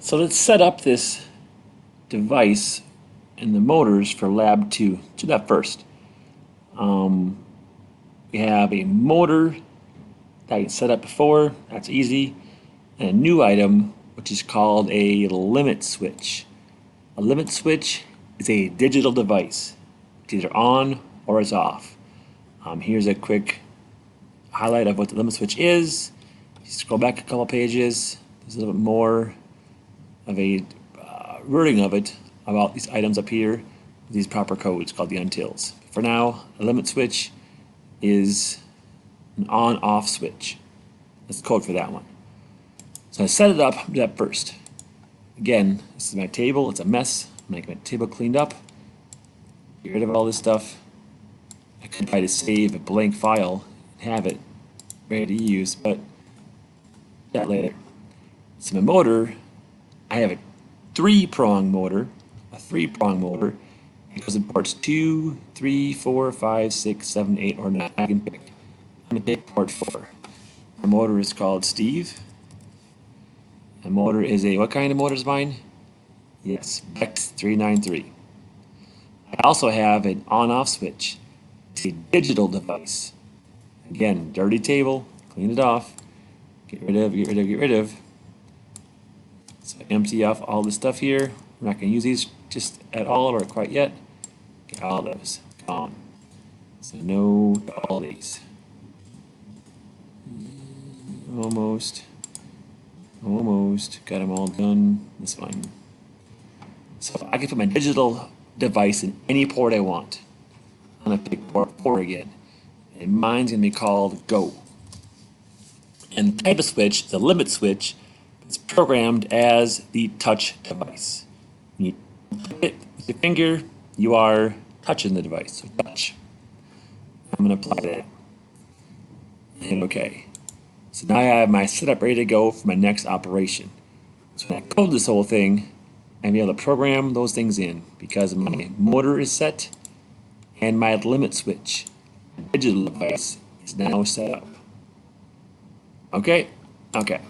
So let's set up this device and the motors for lab 2. Let's do that first. We have a motor that I set up before, that's easy, and a new item which is called a limit switch. A limit switch is a digital device. It's either on or it's off. Here's a quick highlight of what the limit switch is. You scroll back a couple pages, there's a little bit more of a wording of it about these items up here, these proper codes called the untils. For now, a limit switch is an on-off switch. That's the code for that one. So I set it up, do that first. Again, this is my table, it's a mess. I'm making my table cleaned up. Get rid of all this stuff. I could try to save a blank file and have it ready to use, but that later. So my motor, I have a three-prong motor. It goes in ports 2, 3, 4, 5, 6, 7, 8, or 9. I can pick. I'm going to pick port 4. My motor is called Steve. The motor is what kind of motor is mine? Yes, Bex 393. I also have an on-off switch. It's a digital device. Again, dirty table, clean it off, get rid of. So I empty off all the stuff here. I'm not going to use these just at all or quite yet. Get all those gone. So no to all these. Almost got them all done. This one. So I can put my digital device in any port I want. I'm gonna pick port 4 again, and mine's gonna be called Go. And the type of switch, the limit switch, is programmed as the touch device. When you click it with your finger, you are touching the device. So touch. I'm gonna apply that. And okay. So now I have my setup ready to go for my next operation. So when I code this whole thing, I'm able to program those things in because my motor is set and my limit switch, digital device, is now set up. Okay? Okay.